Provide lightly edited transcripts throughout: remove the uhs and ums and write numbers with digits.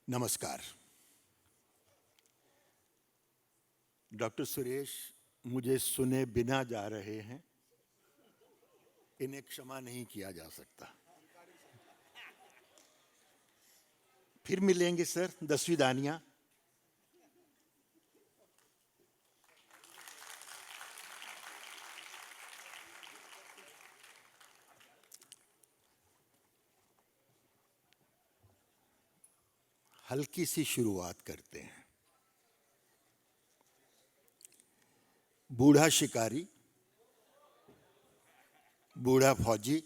नमस्कार। डॉक्टर सुरेश मुझे सुने बिना जा रहे हैं, इन्हें क्षमा नहीं किया जा सकता। फिर मिलेंगे सर, 10वीं दानियां। हल्की सी शुरुआत करते हैं। बूढ़ा शिकारी, बूढ़ा फौजी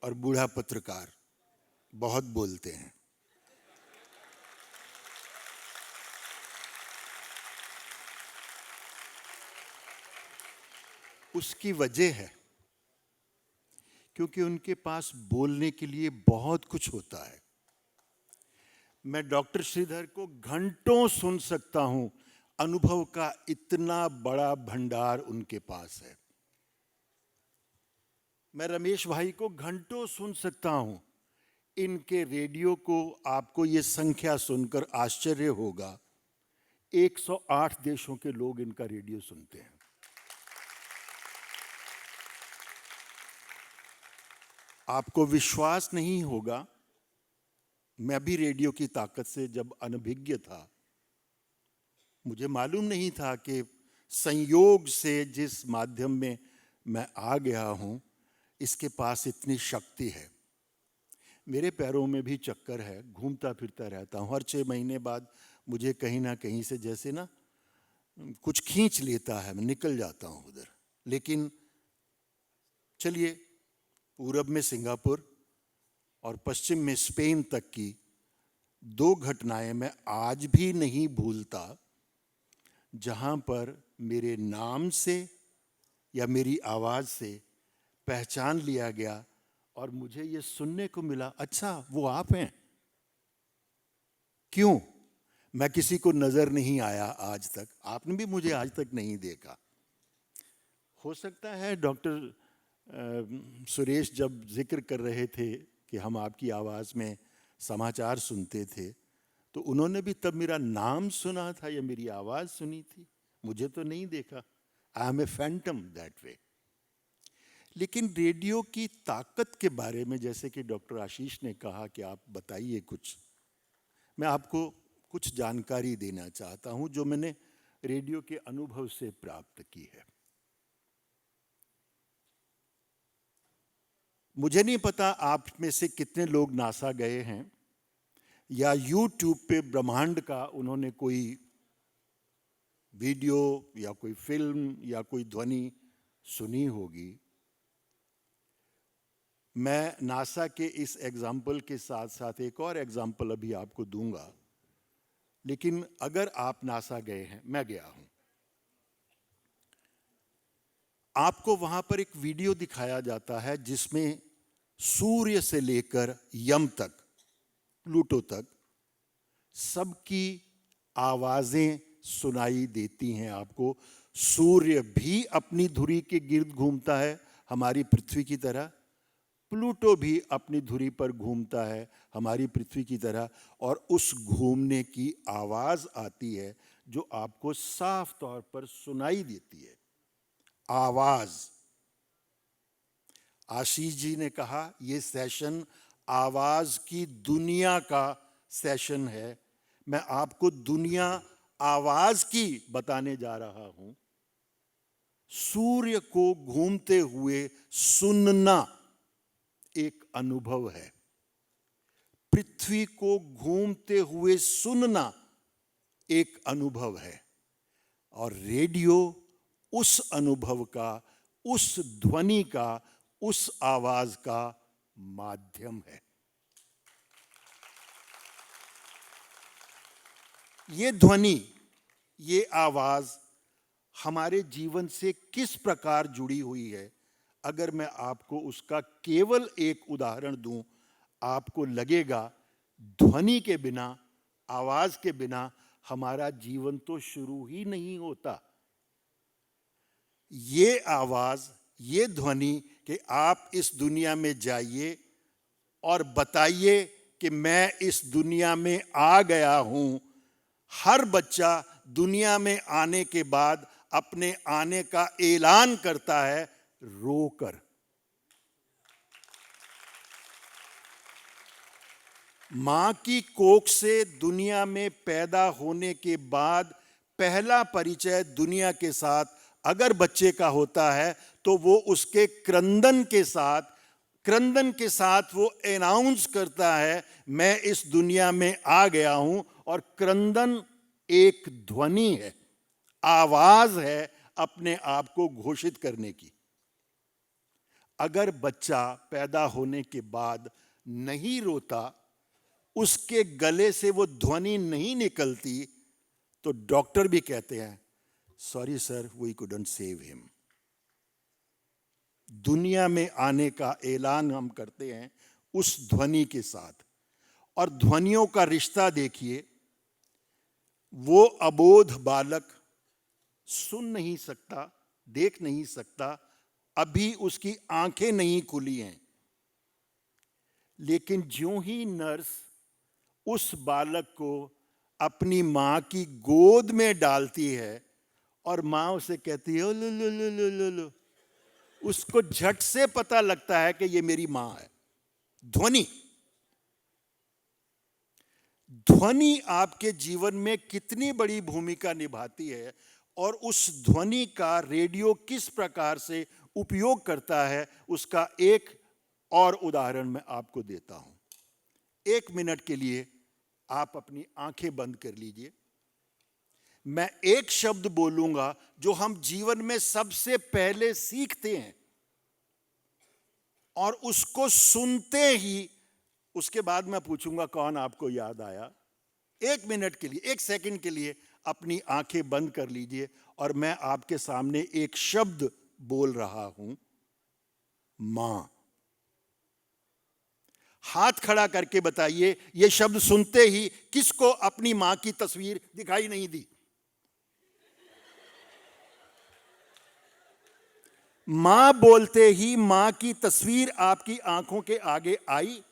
और बूढ़ा पत्रकार बहुत बोलते हैं। उसकी वजह है क्योंकि उनके पास बोलने के लिए बहुत कुछ होता है। मैं डॉक्टर श्रीधर को घंटों सुन सकता हूं, अनुभव का इतना बड़ा भंडार उनके पास है। मैं रमेश भाई को घंटों सुन सकता हूं, इनके रेडियो को आपको ये संख्या सुनकर आश्चर्य होगा, 108 देशों के लोग इनका रेडियो सुनते हैं। आपको विश्वास नहीं होगा, मैं भी रेडियो की ताकत से जब अनभिज्ञ था, मुझे मालूम नहीं था कि संयोग से जिस माध्यम में मैं आ गया हूं, इसके पास इतनी शक्ति है। मेरे पैरों में भी चक्कर है, घूमता फिरता रहता हूं। हर 6 महीने बाद मुझे कहीं ना कहीं से जैसे ना कुछ खींच लेता है, मैं निकल जाता हूं उधर। लेकिन चलिए, पूरब में सिंगापुर और पश्चिम में स्पेन तक की 2 घटनाएं मैं आज भी नहीं भूलता, जहां पर मेरे नाम से या मेरी आवाज से पहचान लिया गया और मुझे ये सुनने को मिला, अच्छा वो आप हैं। क्यों? मैं किसी को नजर नहीं आया आज तक, आपने भी मुझे आज तक नहीं देखा। हो सकता है डॉक्टर सुरेश जब जिक्र कर रहे थे कि हम आपकी आवाज में समाचार सुनते थे, तो उन्होंने भी तब मेरा नाम सुना था या मेरी आवाज सुनी थी, मुझे तो नहीं देखा। I am a phantom that way. लेकिन रेडियो की ताकत के बारे में, जैसे कि डॉक्टर आशीष ने कहा कि आप बताइए कुछ, मैं आपको कुछ जानकारी देना चाहता हूं जो मैंने रेडियो के अनुभव से प्राप्त की है। मुझे नहीं पता आप में से कितने लोग नासा गए हैं या यूट्यूब पे ब्रह्मांड का उन्होंने कोई वीडियो या कोई फिल्म या कोई ध्वनि सुनी होगी। मैं नासा के इस एग्जाम्पल के साथ साथ एक और एग्जाम्पल अभी आपको दूंगा, लेकिन अगर आप नासा गए हैं, मैं गया हूं, आपको वहां पर एक वीडियो दिखाया जाता है जिसमें सूर्य से लेकर यम तक, प्लूटो तक सबकी आवाजें सुनाई देती हैं आपको। सूर्य भी अपनी धुरी के गिर्द घूमता है हमारी पृथ्वी की तरह, प्लूटो भी अपनी धुरी पर घूमता है हमारी पृथ्वी की तरह, और उस घूमने की आवाज आती है जो आपको साफ तौर पर सुनाई देती है। आवाज। आशीष जी ने कहा यह सेशन आवाज की दुनिया का सेशन है। मैं आपको दुनिया आवाज की बताने जा रहा हूं। सूर्य को घूमते हुए सुनना एक अनुभव है, पृथ्वी को घूमते हुए सुनना एक अनुभव है, और रेडियो उस अनुभव का, उस ध्वनि का, उस आवाज का माध्यम है। ये ध्वनि, ये आवाज हमारे जीवन से किस प्रकार जुड़ी हुई है, अगर मैं आपको उसका केवल एक उदाहरण दूं, आपको लगेगा ध्वनि के बिना, आवाज के बिना हमारा जीवन तो शुरू ही नहीं होता। ये आवाज, ये ध्वनि कि आप इस दुनिया में जाइए और बताइए कि मैं इस दुनिया में आ गया हूं। हर बच्चा दुनिया में आने के बाद अपने आने का ऐलान करता है रोकर। मां की कोख से दुनिया में पैदा होने के बाद पहला परिचय दुनिया के साथ अगर बच्चे का होता है तो वो उसके क्रंदन के साथ वो अनाउंस करता है मैं इस दुनिया में आ गया हूं। और क्रंदन एक ध्वनि है, आवाज है अपने आप को घोषित करने की। अगर बच्चा पैदा होने के बाद नहीं रोता, उसके गले से वो ध्वनि नहीं निकलती, तो डॉक्टर भी कहते हैं sorry sir, we couldn't save him. दुनिया में आने का ऐलान हम करते हैं उस ध्वनि के साथ। और ध्वनियों का रिश्ता देखिए, वो अबोध बालक सुन नहीं सकता, देख नहीं सकता, अभी उसकी आंखें नहीं खुली हैं, लेकिन ज्यों ही नर्स उस बालक को अपनी मां की गोद में डालती है और मां उसे कहती है ओ लो लो लो लो लो लो, उसको झट से पता लगता है कि ये मेरी मां है। ध्वनि आपके जीवन में कितनी बड़ी भूमिका निभाती है और उस ध्वनि का रेडियो किस प्रकार से उपयोग करता है, उसका एक और उदाहरण मैं आपको देता हूं। 1 मिनट के लिए आप अपनी आंखें बंद कर लीजिए। मैं एक शब्द बोलूंगा जो हम जीवन में सबसे पहले सीखते हैं और उसको सुनते ही उसके बाद मैं पूछूंगा कौन आपको याद आया। 1 मिनट के लिए, 1 सेकंड के लिए अपनी आंखें बंद कर लीजिए और मैं आपके सामने एक शब्द बोल रहा हूं, मां। हाथ खड़ा करके बताइए, यह शब्द सुनते ही किसको अपनी मां की तस्वीर दिखाई नहीं दी? मां बोलते ही मां की तस्वीर आपकी आंखों के आगे आई?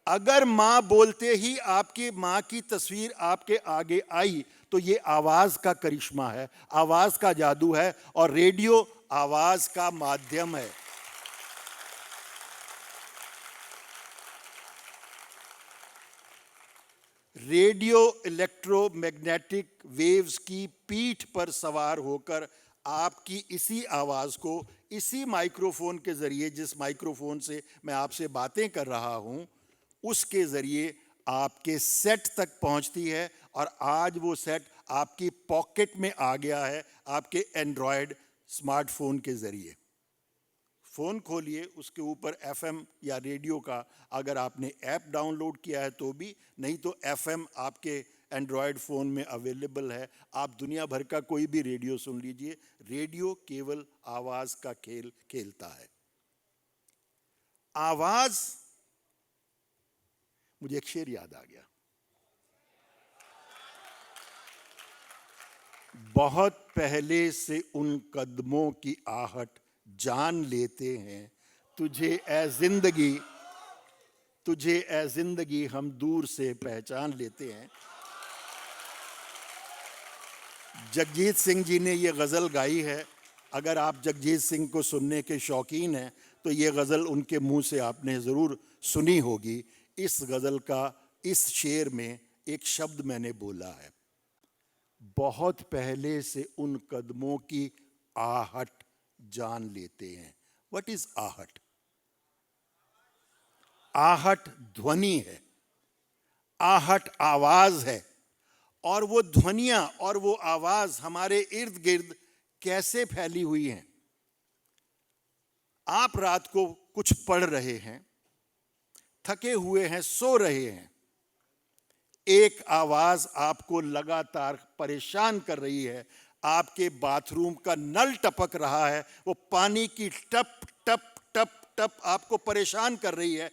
अगर मां बोलते ही आपकी मां की तस्वीर आपके आगे आई तो ये आवाज का करिश्मा है, आवाज का जादू है, और रेडियो आवाज का माध्यम है। रेडियो इलेक्ट्रोमैग्नेटिक वेव्स की पीठ पर सवार होकर आपकी इसी आवाज को इसी माइक्रोफोन के जरिए, जिस माइक्रोफोन से मैं आपसे बातें कर रहा हूं, उसके जरिए आपके सेट तक पहुंचती है। और आज वो सेट आपकी पॉकेट में आ गया है आपके एंड्रॉयड स्मार्टफोन के जरिए। फोन खोलिए, उसके ऊपर एफएम या रेडियो का अगर आपने ऐप डाउनलोड किया है तो भी, नहीं तो एफएम आपके एंड्रॉयड फ़ोन में अवेलेबल है। आप दुनिया भर का कोई भी रेडियो सुन लीजिए। रेडियो केवल आवाज़ का खेल खेलता है। आवाज़, मुझे एक शेर याद आ गया, बहुत पहले से उन कदमों की आहट जान लेते हैं, तुझे ए जिंदगी हम दूर से पहचान लेते हैं। जगजीत सिंह जी ने ये गज़ल गाई है। अगर आप जगजीत सिंह को सुनने के शौकीन हैं तो ये गज़ल उनके मुंह से आपने ज़रूर सुनी होगी। इस गज़ल का इस शेर में एक शब्द मैंने बोला है, बहुत पहले से उन कदमों की आहट जान लेते हैं। व्हाट इज आहट? आहट ध्वनि है, आहट आवाज है। और वो ध्वनियां और वो आवाज हमारे इर्द गिर्द कैसे फैली हुई हैं। आप रात को कुछ पढ़ रहे हैं, थके हुए हैं, सो रहे हैं, एक आवाज आपको लगातार परेशान कर रही है। आपके बाथरूम का नल टपक रहा है, वो पानी की टप टप टप टप आपको परेशान कर रही है।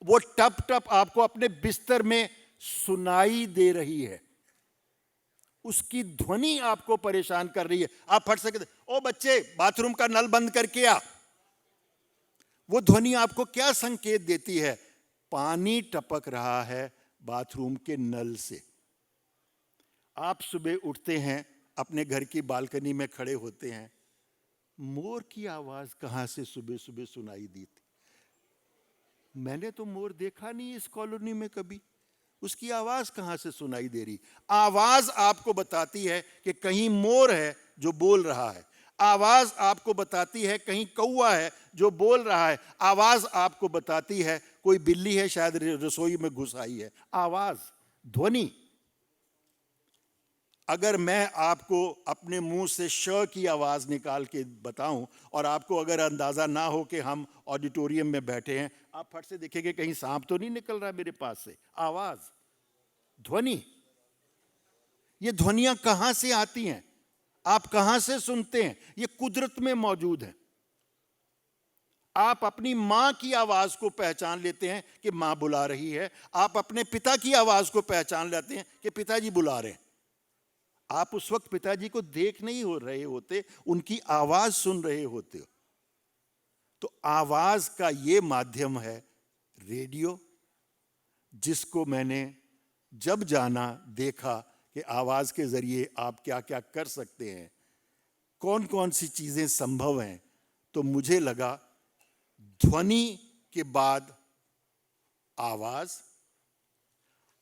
वो टप टप आपको अपने बिस्तर में सुनाई दे रही है, उसकी ध्वनि आपको परेशान कर रही है। आप फट सकते, ओ बच्चे बाथरूम का नल बंद करके आ। वो ध्वनि आपको क्या संकेत देती है? पानी टपक रहा है बाथरूम के नल से। आप सुबह उठते हैं, अपने घर की बालकनी में खड़े होते हैं, मोर की आवाज कहां से सुबह सुबह सुनाई दी थी? मैंने तो मोर देखा नहीं इस कॉलोनी में कभी, उसकी आवाज कहां से सुनाई दे रही? आवाज आपको बताती है कि कहीं मोर है जो बोल रहा है। आवाज आपको बताती है कहीं कौवा है जो बोल रहा है। आवाज आपको बताती है कोई बिल्ली है शायद रसोई में घुस आई है। आवाज, ध्वनि। अगर मैं आपको अपने मुंह से श की आवाज निकाल के बताऊं और आपको अगर अंदाजा ना हो कि हम ऑडिटोरियम में बैठे हैं, आप फट से देखेंगे कहीं सांप तो नहीं निकल रहा मेरे पास से। आवाज, ध्वनि। ये ध्वनियां कहां से आती हैं? आप कहां से सुनते हैं? ये कुदरत में मौजूद है। आप अपनी मां की आवाज को पहचान लेते हैं कि मां बुला रही है। आप अपने पिता की आवाज को पहचान लेते हैं कि पिताजी बुला रहे हैं। आप उस वक्त पिताजी को देख नहीं हो रहे होते, उनकी आवाज सुन रहे होते हो। तो आवाज का ये माध्यम है रेडियो, जिसको मैंने जब जाना, देखा कि आवाज के जरिए आप क्या क्या कर सकते हैं, कौन कौन सी चीजें संभव हैं, तो मुझे लगा ध्वनि के बाद आवाज,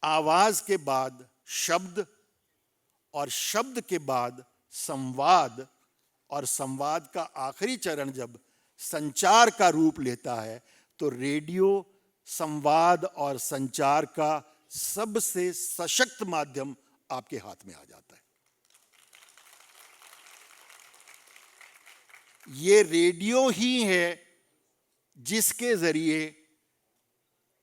आवाज के बाद शब्द, और शब्द के बाद संवाद, और संवाद का आखिरी चरण जब संचार का रूप लेता है तो रेडियो संवाद और संचार का सबसे सशक्त माध्यम आपके हाथ में आ जाता है। ये रेडियो ही है जिसके जरिए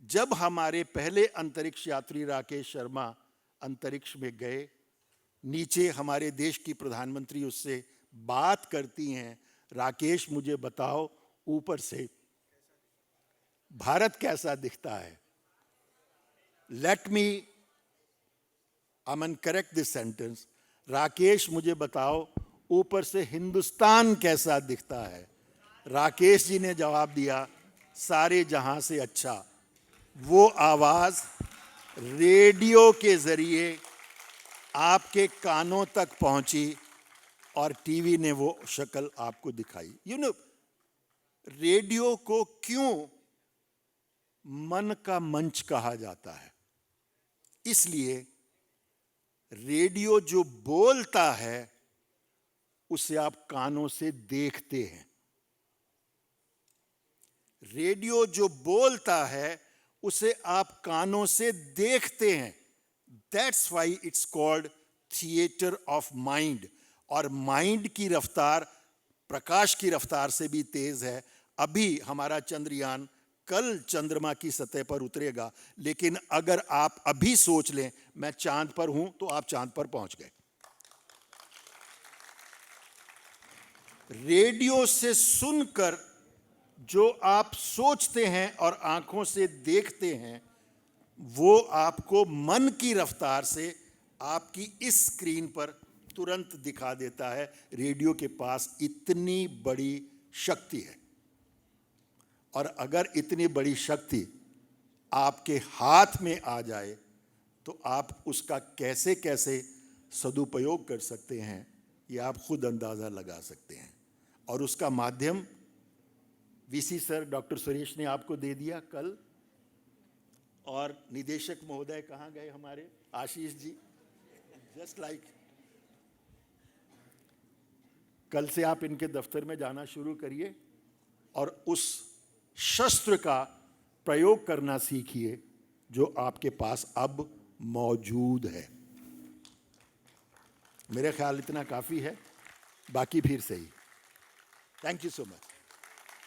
जब हमारे पहले अंतरिक्ष यात्री राकेश शर्मा अंतरिक्ष में गए, नीचे हमारे देश की प्रधानमंत्री उससे बात करती हैं, राकेश मुझे बताओ ऊपर से भारत कैसा दिखता है? Let me Aman correct this sentence. Rakesh मुझे बताओ ऊपर से हिंदुस्तान कैसा दिखता है? राकेश जी ने जवाब दिया, सारे जहां से अच्छा। वो आवाज रेडियो के जरिए आपके कानों तक पहुंची और टीवी ने वो शक्ल आपको दिखाई। यू नो, रेडियो को क्यों मन का मंच कहा जाता है? इसलिए रेडियो जो बोलता है उसे आप कानों से देखते हैं। रेडियो जो बोलता है उसे आप कानों से देखते हैं। That's why it's called theatre of mind. और माइंड की रफ्तार प्रकाश की रफ्तार से भी तेज है। अभी हमारा चंद्रयान कल चंद्रमा की सतह पर उतरेगा, लेकिन अगर आप अभी सोच लें मैं चांद पर हूं तो आप चांद पर पहुंच गए। रेडियो से सुनकर जो आप सोचते हैं और आंखों से देखते हैं, वो आपको मन की रफ्तार से आपकी इस स्क्रीन पर तुरंत दिखा देता है। रेडियो के पास इतनी बड़ी शक्ति है, और अगर इतनी बड़ी शक्ति आपके हाथ में आ जाए तो आप उसका कैसे कैसे सदुपयोग कर सकते हैं ये आप खुद अंदाज़ा लगा सकते हैं। और उसका माध्यम वीसी सर डॉक्टर सुरेश ने आपको दे दिया कल, और निदेशक महोदय कहाँ गए हमारे आशीष जी? जस्ट लाइक कल से आप इनके दफ्तर में जाना शुरू करिए और उस शस्त्र का प्रयोग करना सीखिए जो आपके पास अब मौजूद है। मेरे ख्याल इतना काफ़ी है, बाकी फिर सही। Thank you so much.